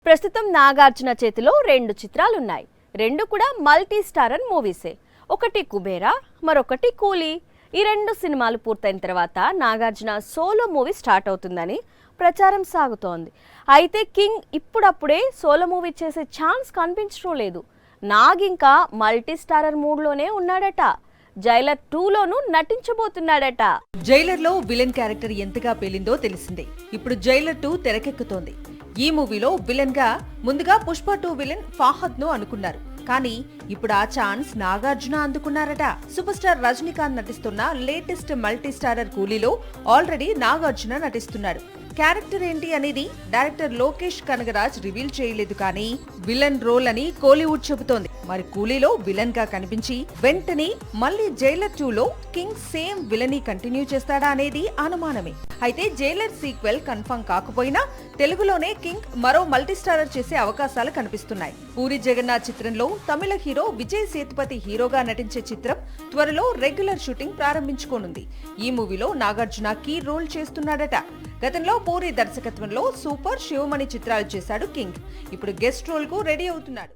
ప్రస్తుతం నాగార్జున చేతిలో రెండు చిత్రాలున్నాయి. రెండు కూడా మల్టీ స్టారర్ మూవీసే. ఒకటి కుబేరా, మరొకటి కూలీ. ఈ రెండు సినిమాలు పూర్తయిన తర్వాత నాగార్జున సోలో మూవీ స్టార్ట్ అవుతుందని ప్రచారం సాగుతోంది. అయితే కింగ్ ఇప్పుడప్పుడే సోలో మూవీ చేసే ఛాన్స్ కనిపించడం లేదు. నాగ్ ఇంకా మల్టీ స్టారర్ మూడ్లోనే ఉన్నాడట. జైలర్ 2లోనూ నటించబోతున్నాడట. జైలర్ లో విలన్ క్యారెక్టర్ ఎంతగా పేలిందో తెలిసిందే. ఇప్పుడు జైలర్ 2 తెరకెక్కుతోంది. ఈ మూవీలో విలన్ గా ముందుగా పుష్ప 2 విలన్ ఫాహద్ ను అనుకున్నారు. కానీ ఇప్పుడు ఆ ఛాన్స్ నాగార్జున అందుకున్నారట. సూపర్ స్టార్ రజనీకాంత్ నటిస్తున్న లేటెస్ట్ మల్టీ స్టారర్ కూలీలో ఆల్రెడీ నాగార్జున నటిస్తున్నాడు. క్యారెక్టర్ ఏంటి అనేది డైరెక్టర్ లోకేష్ కనగరాజ్ రివీల్ చేయలేదు. కానీ విలన్ రోల్ అని కోలీవుడ్ చెబుతోంది. మరి కూలీలో విలన్ గా కనిపించి వెంటనే మళ్ళీ జైలర్ 2లో కింగ్ సేమ్ విలనీ కంటిన్యూ చేస్తాడా అనేది అనుమానమే. అయితే జైలర్ సీక్వెల్ కన్ఫర్మ్ కాకపోయినా తెలుగులోనే కింగ్ మరో మల్టీ స్టారర్ చేసే అవకాశాలు కనిపిస్తున్నాయి. పూరి జగన్నాథ్ చిత్రంలో తమిళ హీరో విజయ్ సేతుపతి హీరోగా నటించే చిత్రం త్వరలో రెగ్యులర్ షూటింగ్ ప్రారంభించుకోనుంది. ఈ మూవీలో నాగార్జున కీ రోల్ చేస్తున్నాడట. గతంలో పూరి దర్శకత్వంలో సూపర్, శివమణి చిత్రాలు చేశాడు కింగ్. ఇప్పుడు గెస్ట్ రోల్ కు రెడీ అవుతున్నాడు.